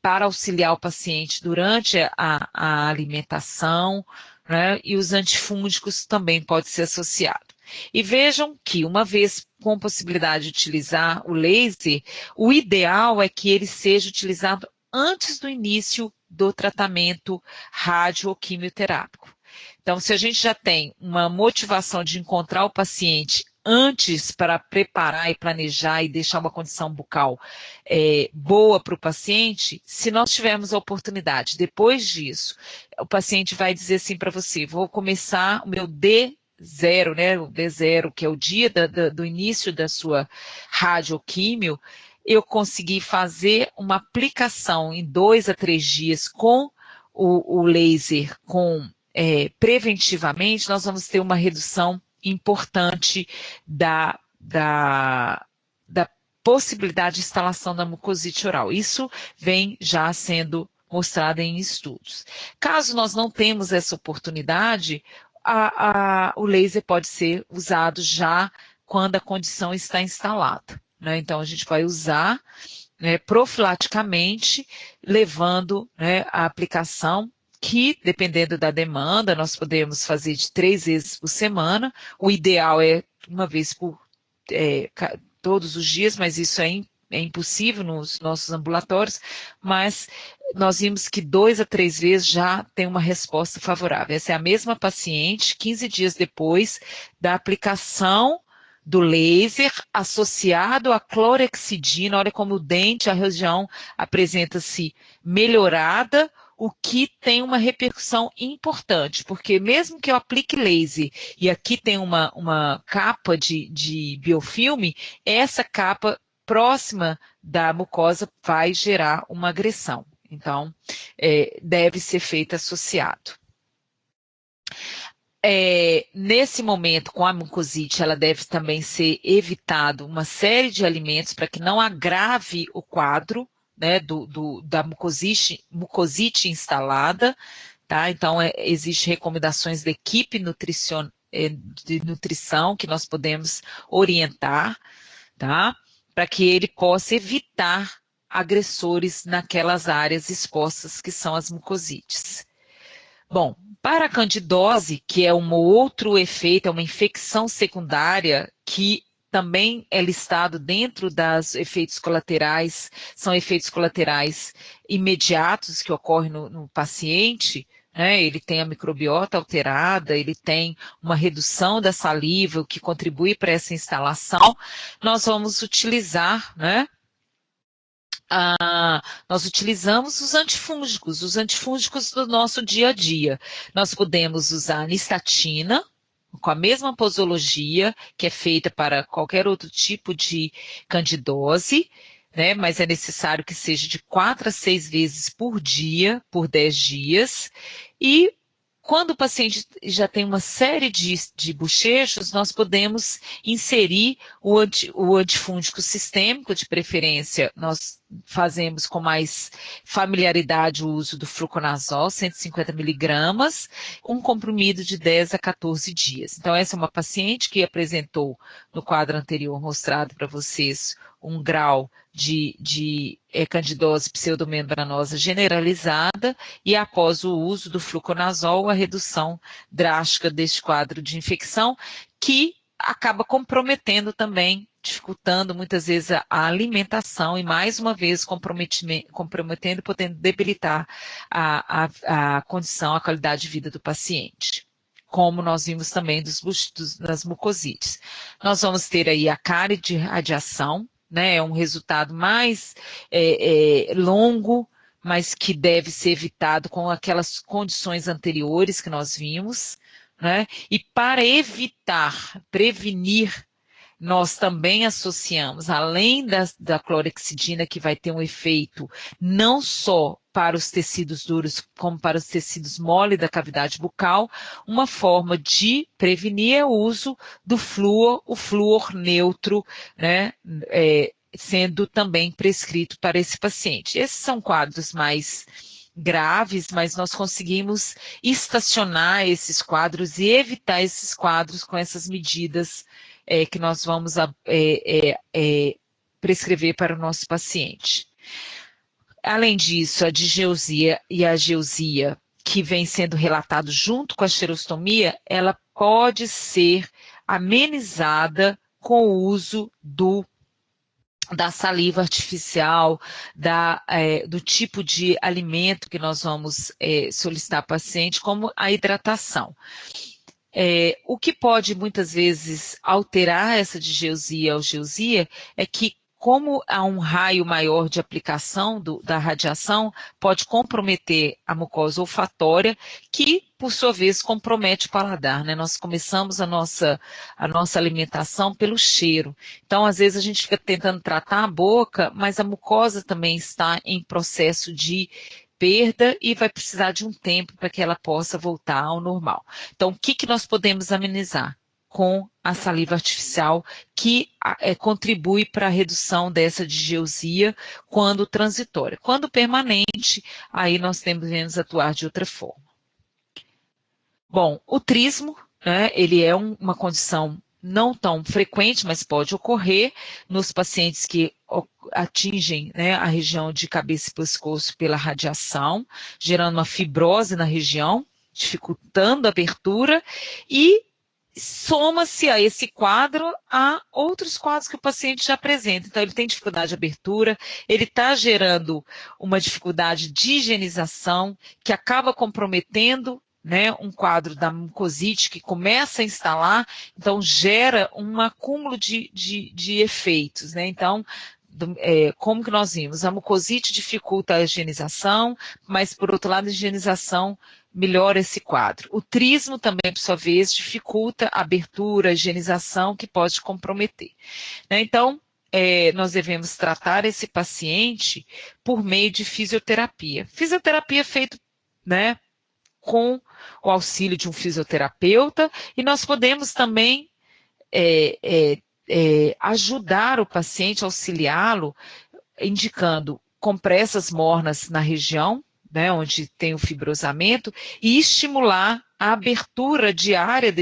para auxiliar o paciente durante a alimentação, né, e os antifúngicos também podem ser associados. E vejam que, uma vez com possibilidade de utilizar o laser, o ideal é que ele seja utilizado antes do início do tratamento radio ou quimioterápico. Então, se a gente já tem uma motivação de encontrar o paciente antes para preparar e planejar e deixar uma condição bucal boa para o paciente, se nós tivermos a oportunidade, depois disso, o paciente vai dizer assim para você, vou começar o meu D0, né, o D0, que é o dia do início da sua radioquímio, eu consegui fazer uma aplicação em 2 a 3 dias com o laser, preventivamente, nós vamos ter uma redução importante da possibilidade de instalação da mucosite oral. Isso vem já sendo mostrado em estudos. Caso nós não temos essa oportunidade, o laser pode ser usado já quando a condição está instalada, né? Então, a gente vai usar, né, profilaticamente, levando, né, a aplicação que, dependendo da demanda, nós podemos fazer de 3 vezes por semana. O ideal é uma vez por todos os dias, mas isso é impossível nos nossos ambulatórios, mas nós vimos que 2 a 3 vezes já tem uma resposta favorável. Essa é a mesma paciente, 15 dias depois da aplicação do laser associado à clorexidina. Olha como o dente, a região apresenta-se melhorada, o que tem uma repercussão importante, porque mesmo que eu aplique laser e aqui tem uma capa de biofilme, essa capa próxima da mucosa vai gerar uma agressão. Então, deve ser feito associado. Nesse momento, com a mucosite, ela deve também ser evitado uma série de alimentos para que não agrave o quadro, né, da mucosite instalada, tá? Então, existem recomendações da equipe de nutrição que nós podemos orientar, tá? Para que ele possa evitar agressores naquelas áreas expostas que são as mucosites. Bom, para a candidose, que é um outro efeito, é uma infecção secundária que também é listado dentro das efeitos colaterais, são efeitos colaterais imediatos que ocorrem no paciente, né? Ele tem a microbiota alterada, ele tem uma redução da saliva, o que contribui para essa instalação. Nós vamos utilizar, né? Nós utilizamos os antifúngicos do nosso dia a dia. Nós podemos usar nistatina, com a mesma posologia que é feita para qualquer outro tipo de candidose, né? Mas é necessário que seja de 4 a 6 vezes por dia, por 10 dias. E quando o paciente já tem uma série de bochechos, nós podemos inserir o antifúngico sistêmico, de preferência, nós fazemos com mais familiaridade o uso do fluconazol, 150 miligramas, um comprimido de 10 a 14 dias. Então, essa é uma paciente que apresentou no quadro anterior mostrado para vocês um grau de candidose pseudomembranosa generalizada e após o uso do fluconazol, a redução drástica deste quadro de infecção que acaba comprometendo também, dificultando muitas vezes a alimentação e mais uma vez comprometendo, podendo debilitar a condição, a qualidade de vida do paciente, como nós vimos também das mucosites. Nós vamos ter aí a cárie de radiação, né, é um resultado mais longo, mas que deve ser evitado com aquelas condições anteriores que nós vimos, né, e para prevenir, nós também associamos, além da clorexidina, que vai ter um efeito não só para os tecidos duros, como para os tecidos mole da cavidade bucal, uma forma de prevenir é o uso do flúor, o flúor neutro, né, sendo também prescrito para esse paciente. Esses são quadros mais graves, mas nós conseguimos estacionar esses quadros e evitar esses quadros com essas medidas que nós vamos prescrever para o nosso paciente. Além disso, a digeusia e a geusia, que vem sendo relatado junto com a xerostomia, ela pode ser amenizada com o uso da saliva artificial, do tipo de alimento que nós vamos solicitar ao paciente, como a hidratação. O que pode muitas vezes alterar essa digeusia ou geusia é que, como há um raio maior de aplicação da radiação, pode comprometer a mucosa olfatória, que, por sua vez, compromete o paladar, né? Nós começamos a nossa alimentação pelo cheiro. Então, às vezes, a gente fica tentando tratar a boca, mas a mucosa também está em processo de perda e vai precisar de um tempo para que ela possa voltar ao normal. Então, o que nós podemos amenizar? Com a saliva artificial, que contribui para a redução dessa digeusia quando transitória. Quando permanente, aí nós devemos atuar de outra forma. Bom, o trismo, né, ele é uma condição não tão frequente, mas pode ocorrer nos pacientes que atingem, né, a região de cabeça e pescoço pela radiação, gerando uma fibrose na região, dificultando a abertura e soma-se a esse quadro a outros quadros que o paciente já apresenta. Então, ele tem dificuldade de abertura, ele está gerando uma dificuldade de higienização, que acaba comprometendo, né, um quadro da mucosite que começa a instalar, então gera um acúmulo de efeitos, né? Então, como que nós vimos? A mucosite dificulta a higienização, mas, por outro lado, a higienização melhora esse quadro. O trismo também, por sua vez, dificulta a abertura, a higienização, que pode comprometer, né? Então, nós devemos tratar esse paciente por meio de fisioterapia. Fisioterapia feita, né, com o auxílio de um fisioterapeuta, e nós podemos também ajudar o paciente, auxiliá-lo, indicando compressas mornas na região, né, onde tem o fibrosamento, e estimular a abertura diária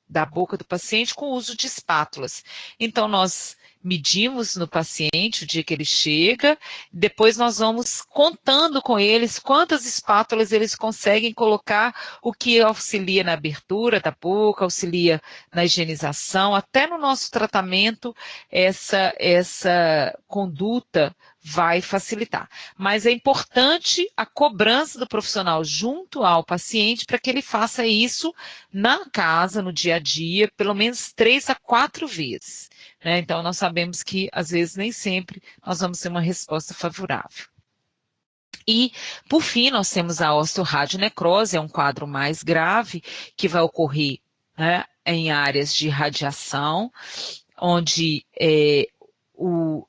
da boca do paciente com o uso de espátulas. Então, nós medimos no paciente o dia que ele chega, depois nós vamos contando com eles quantas espátulas eles conseguem colocar, o que auxilia na abertura da boca, auxilia na higienização, até no nosso tratamento, essa conduta vai facilitar. Mas é importante a cobrança do profissional junto ao paciente para que ele faça isso na casa, no dia a dia, pelo menos 3 a 4 vezes. Né? Então, nós sabemos que, às vezes, nem sempre nós vamos ter uma resposta favorável. E, por fim, nós temos a osteoradionecrose, é um quadro mais grave, que vai ocorrer, né, em áreas de radiação, onde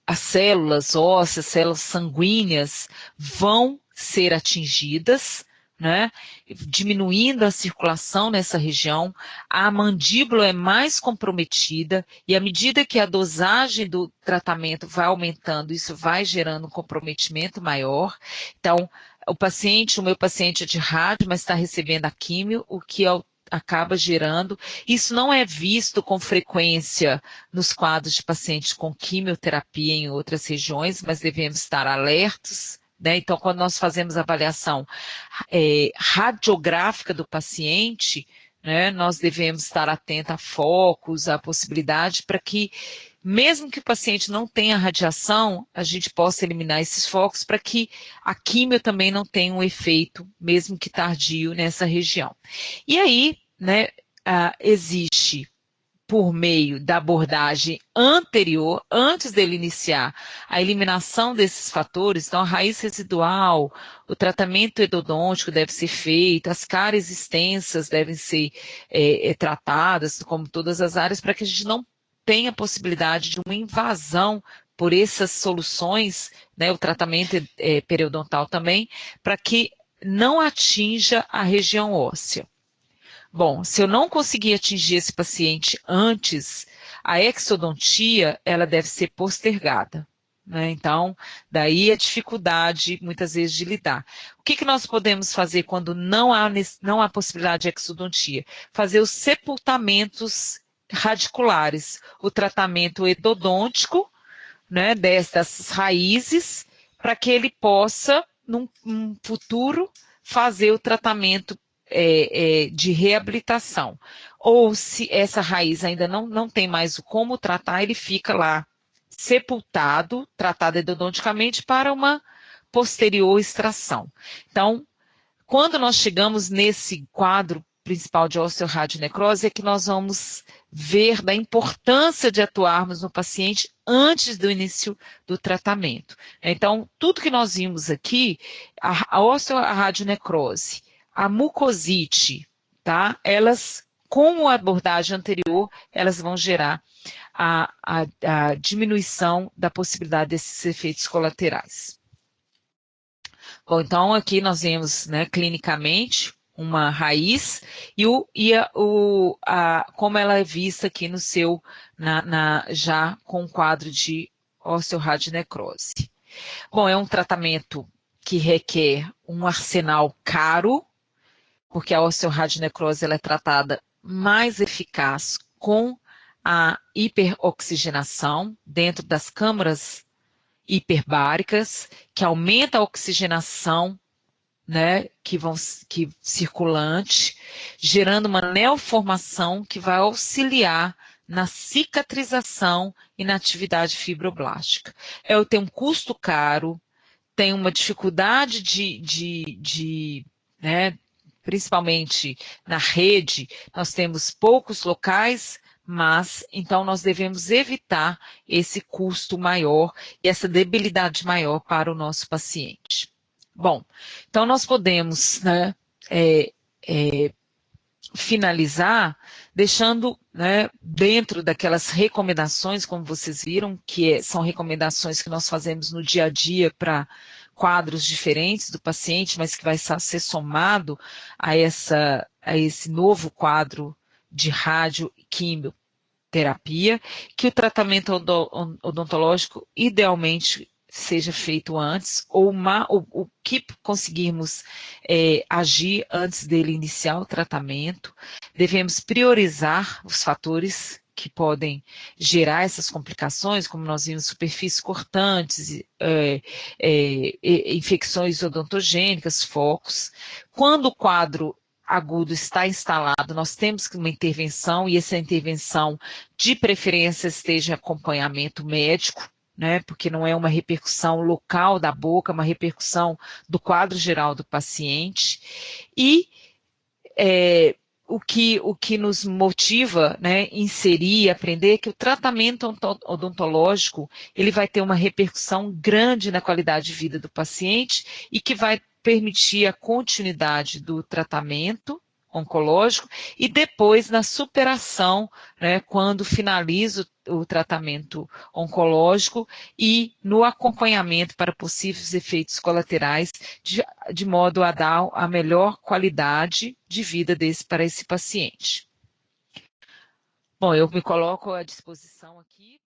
as células ósseas, células sanguíneas vão ser atingidas, né, diminuindo a circulação nessa região, a mandíbula é mais comprometida, e à medida que a dosagem do tratamento vai aumentando, isso vai gerando um comprometimento maior. Então, o meu paciente é de rádio, mas está recebendo a químio, o que acaba gerando. Isso não é visto com frequência nos quadros de pacientes com quimioterapia em outras regiões, mas devemos estar alertos, né? Então, quando nós fazemos a avaliação radiográfica do paciente, né, nós devemos estar atentos a focos, a possibilidade para que, mesmo que o paciente não tenha radiação, a gente possa eliminar esses focos para que a químio também não tenha um efeito, mesmo que tardio, nessa região. E aí, né, existe, por meio da abordagem anterior, antes dele iniciar a eliminação desses fatores, então a raiz residual, o tratamento endodôntico deve ser feito, as cáries extensas devem ser tratadas, como todas as áreas, para que a gente não tenha possibilidade de uma invasão por essas soluções, né, o tratamento periodontal também, para que não atinja a região óssea. Bom, se eu não conseguir atingir esse paciente antes, a exodontia, ela deve ser postergada, né? Então, daí a dificuldade, muitas vezes, de lidar. O que nós podemos fazer quando não há possibilidade de exodontia? Fazer os sepultamentos radiculares, o tratamento endodôntico, né, dessas raízes, para que ele possa, num futuro, fazer o tratamento de reabilitação. Ou se essa raiz ainda não tem mais como tratar, ele fica lá sepultado, tratado endodonticamente para uma posterior extração. Então, quando nós chegamos nesse quadro principal de osteoradionecrose, é que nós vamos ver da importância de atuarmos no paciente antes do início do tratamento. Então, tudo que nós vimos aqui, a osteoradionecrose, a mucosite, tá? Elas, com a abordagem anterior, elas vão gerar a diminuição da possibilidade desses efeitos colaterais. Bom, então aqui nós vemos, né, clinicamente uma raiz como ela é vista aqui no seu, já com o quadro de osteoradionecrose. Bom, é um tratamento que requer um arsenal caro, porque a osteoradionecrose ela é tratada mais eficaz com a hiperoxigenação dentro das câmaras hiperbáricas, que aumenta a oxigenação, né, que circulante, gerando uma neoformação que vai auxiliar na cicatrização e na atividade fibroblástica. Tem um custo caro, tem uma dificuldade né, principalmente na rede, nós temos poucos locais, mas então nós devemos evitar esse custo maior e essa debilidade maior para o nosso paciente. Bom, então nós podemos, né, finalizar deixando, né, dentro daquelas recomendações, como vocês viram, que são recomendações que nós fazemos no dia a dia para quadros diferentes do paciente, mas que vai ser somado a esse novo quadro de radioquimioterapia, que o tratamento odontológico idealmente seja feito antes, ou o que conseguirmos agir antes dele iniciar o tratamento. Devemos priorizar os fatores que podem gerar essas complicações, como nós vimos, superfícies cortantes, infecções odontogênicas, focos. Quando o quadro agudo está instalado, nós temos uma intervenção, e essa intervenção, de preferência, esteja em acompanhamento médico, né, porque não é uma repercussão local da boca, é uma repercussão do quadro geral do paciente. E o que nos motiva, né, inserir, aprender que o tratamento odontológico ele vai ter uma repercussão grande na qualidade de vida do paciente e que vai permitir a continuidade do tratamento oncológico e depois na superação, né, quando finaliza o tratamento oncológico e no acompanhamento para possíveis efeitos colaterais, de modo a dar a melhor qualidade de vida para esse paciente. Bom, eu me coloco à disposição aqui.